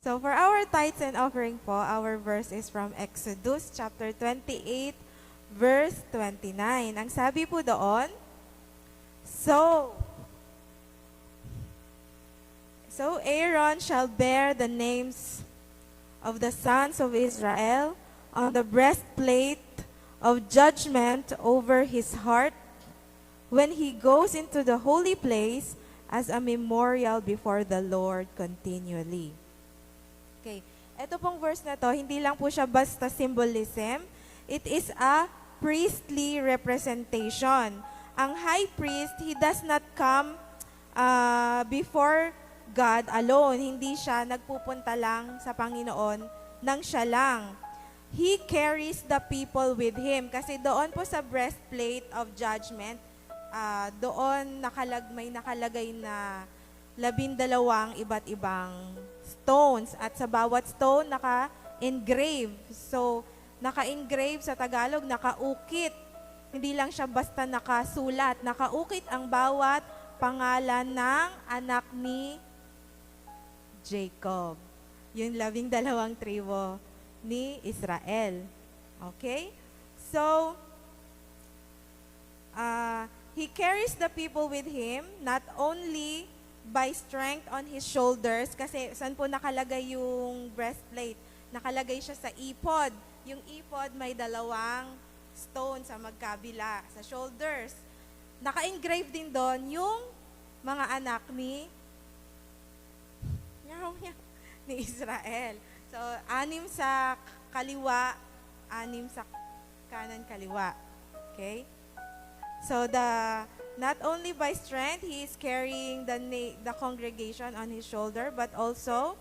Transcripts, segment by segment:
So for our tithes and offering po, our verse is from Exodus chapter 28, verse 29. Ang sabi po doon, So Aaron shall bear the names of the sons of Israel on the breastplate of judgment over his heart when he goes into the holy place as a memorial before the Lord continually. Okay, ito pong verse na to, hindi lang po siya basta symbolism, it is a priestly representation. Ang high priest, he does not come before God alone. Hindi siya nagpupunta lang sa Panginoon nang siya lang. He carries the people with him. Kasi doon po sa breastplate of judgment, doon may nakalagay na 12 iba't ibang stones. At sa bawat stone, naka-engrave. So, naka-engrave sa Tagalog, nakaukit. Hindi lang siya basta nakasulat. Nakaukit ang bawat pangalan ng anak ni Jacob. Yung 12 tribo ni Israel. Okay? So, he carries the people with him, not only by strength on his shoulders, kasi saan po nakalagay yung breastplate? Nakalagay siya sa ipod. Yung ipod may 2 stone sa magkabila, sa shoulders. Naka-engrave din doon yung mga anak ni Israel. So, 6 sa kaliwa, 6 sa kanan kaliwa. Okay? So, not only by strength, he is carrying the congregation on his shoulder, but also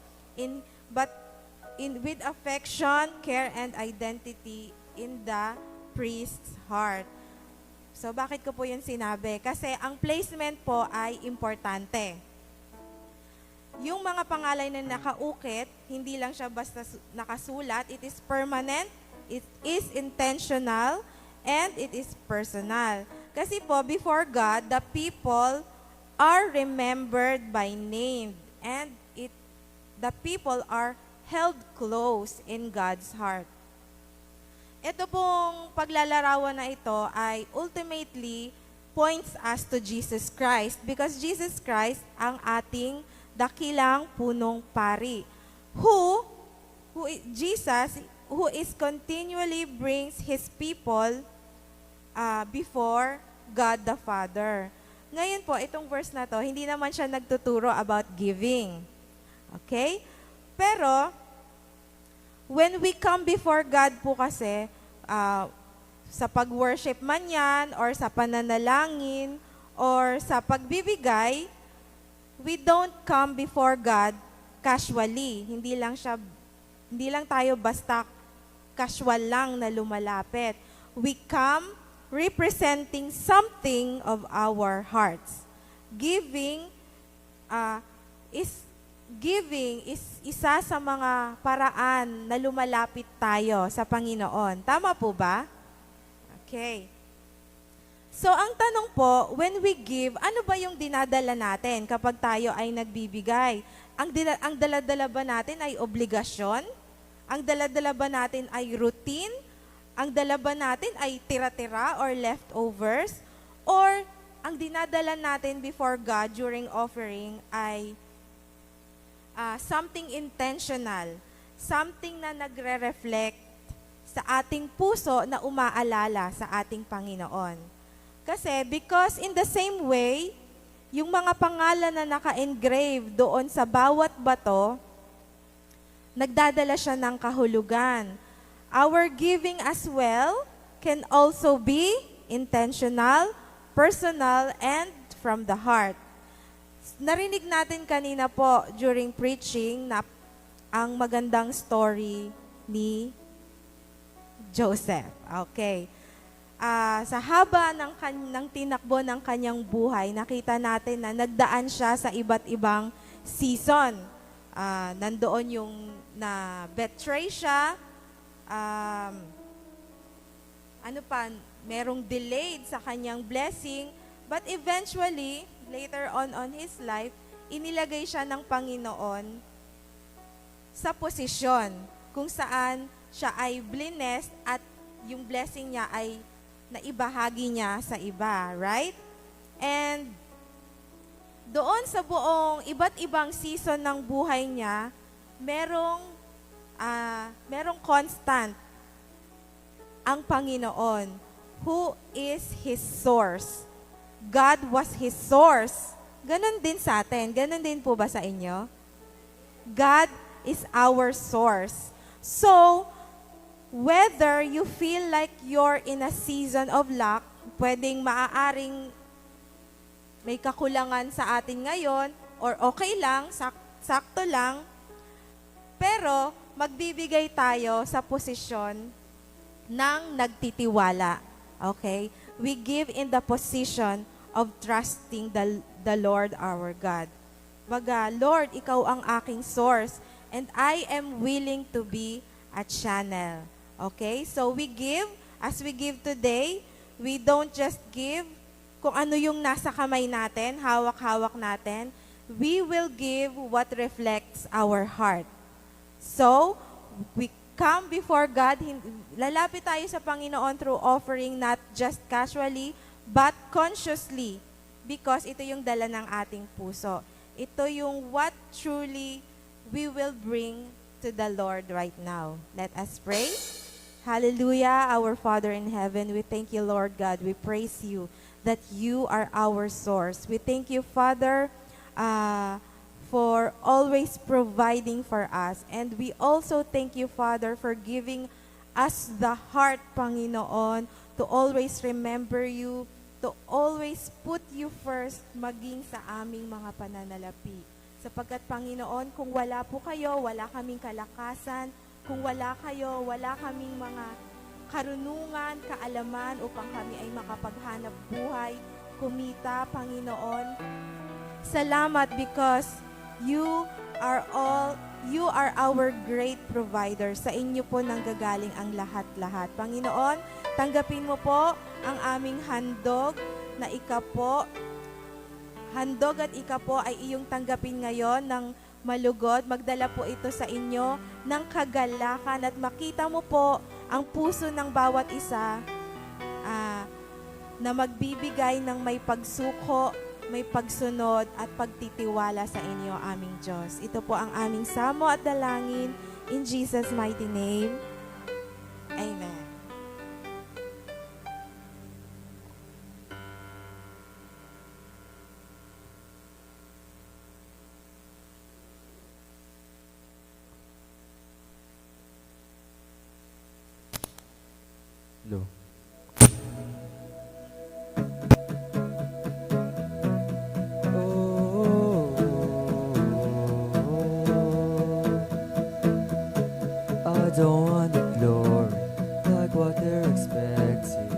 with affection, care, and identity in the priest's heart. So, bakit ko po yun sinabi? Kasi ang placement po ay importante. Yung mga pangalan na nakaukit, hindi lang siya basta nakasulat, it is permanent, it is intentional, and it is personal. Kasi po, before God, the people are remembered by name, and the people are held close in God's heart. Ito pong paglalarawan na ito ay ultimately points us to Jesus Christ, because Jesus Christ ang ating dakilang punong pari, Jesus, who is continually brings His people before God the Father. Ngayon po, itong verse na to, hindi naman siya nagtuturo about giving. Okay? Pero, when we come before God po kasi, sa pag-worship man yan, or sa pananalangin, or sa pagbibigay, we don't come before God casually. Hindi lang tayo basta casual lang na lumalapit. We come representing something of our hearts. Giving is isa sa mga paraan na lumalapit tayo sa Panginoon. Tama po ba? Okay. So, ang tanong po, when we give, ano ba yung dinadala natin kapag tayo ay nagbibigay? Ang dala-dala ba natin ay obligasyon? Ang dala-dala ba natin ay routine? Ang dala ba natin ay tira-tira or leftovers? Or ang dinadala natin before God during offering ay something intentional, something na nagre-reflect sa ating puso na umaalala sa ating Panginoon. Kasi because in the same way, yung mga pangalan na naka-engrave doon sa bawat bato, nagdadala siya ng kahulugan. Our giving as well can also be intentional, personal, and from the heart. Narinig natin kanina po during preaching na ang magandang story ni Joseph. Okay. Sa haba ng tinakbo ng kanyang buhay, nakita natin na nagdaan siya sa iba't ibang season. Nandoon yung na-betray siya, merong delayed sa kanyang blessing, but eventually, later on his life, inilagay siya ng Panginoon sa posisyon kung saan siya ay blessed at yung blessing niya ay naibahagi niya sa iba, right? And doon sa buong iba't ibang season ng buhay niya, merong constant ang Panginoon, who is His source. God was His source. Ganon din sa atin. Ganon din po ba sa inyo? God is our source. So, whether you feel like you're in a season of lack, pwedeng maaaring may kakulangan sa atin ngayon, or okay lang, sakto lang, pero magbibigay tayo sa posisyon ng nagtitiwala. Okay? We give in the position of trusting the Lord our God. Baga, Lord, Ikaw ang aking source, and I am willing to be a channel. Okay? So we give, as we give today, we don't just give kung ano yung nasa kamay natin, hawak-hawak natin. We will give what reflects our heart. So, we come before God, lalapit tayo sa Panginoon through offering, not just casually, but consciously, because ito yung dala ng ating puso. Ito yung what truly we will bring to the Lord right now. Let us pray. Hallelujah, our Father in heaven, we thank you, Lord God. We praise you that you are our source. We thank you, Father, for always providing for us. And we also thank you, Father, for giving us the heart, Panginoon, to always remember you, to always put you first, maging sa aming mga pananalapi. Sapagkat, Panginoon, kung wala po kayo, wala kaming kalakasan. Kung wala kayo, wala kaming mga karunungan, kaalaman upang kami ay makapaghanap buhay, kumita, Panginoon. Salamat because you are our great provider. Sa inyo po nanggagaling ang lahat-lahat. Panginoon, tanggapin mo po ang aming handog na handog at ika po ay iyong tanggapin ngayon ng malugod. Magdala po ito sa inyo ng kagalakan at makita mo po ang puso ng bawat isa na magbibigay ng may pagsuko, may pagsunod at pagtitiwala sa inyo, aming Diyos. Ito po ang aming samo at dalangin. In Jesus' mighty name, Amen. Hello. I don't want the glory like what they're expecting.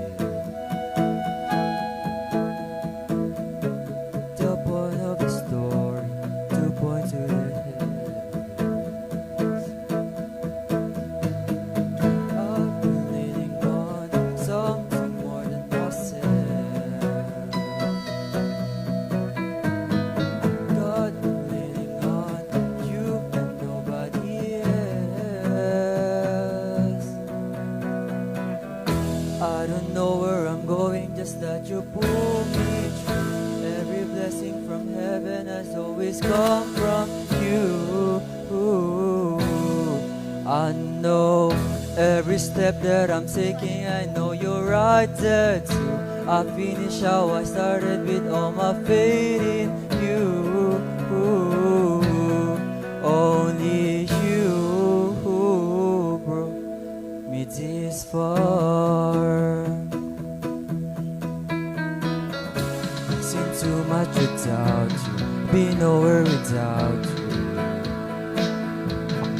The point of the story to point to the heavens. I've been leaning on something more than myself. God, I'm leaning on you and nobody else. I don't know where I'm going, just that you pull me through. Every blessing from heaven has always come from you. I know every step that I'm taking, I know you're right there too. I finish how I started with all my faith in you. Only you brought me this far. Seen too much without you, been nowhere without you.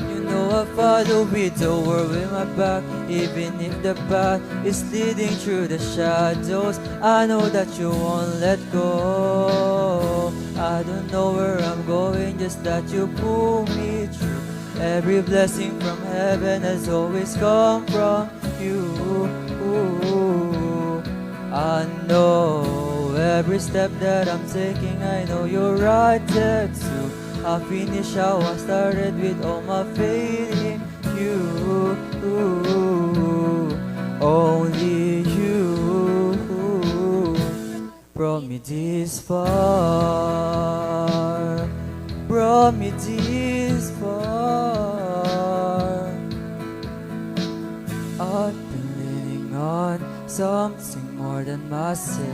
You know I follow with the world with my back, even if the path is leading through the shadows. I know that you won't let go. I don't know where I'm going, just that you pull me through. Every blessing from heaven has always come from you. I know every step that I'm taking, I know you're right there too. I finish how I started with all my faith in you. Only you brought me this far. Brought me this far. I've been leaning on something more than myself.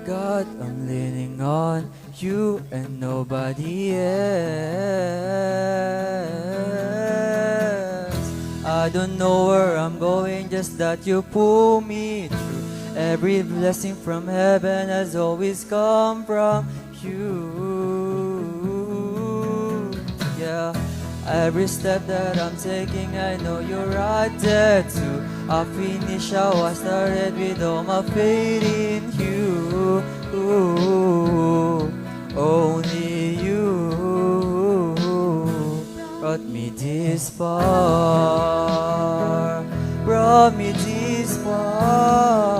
God, I'm leaning on you and nobody else. I don't know where I'm going, just that you pull me through. Every blessing from heaven has always come from you. Yeah, every step that I'm taking, I know you're right there too. I finish how I started with all my faith in you. Only you brought me this far. Brought me this far.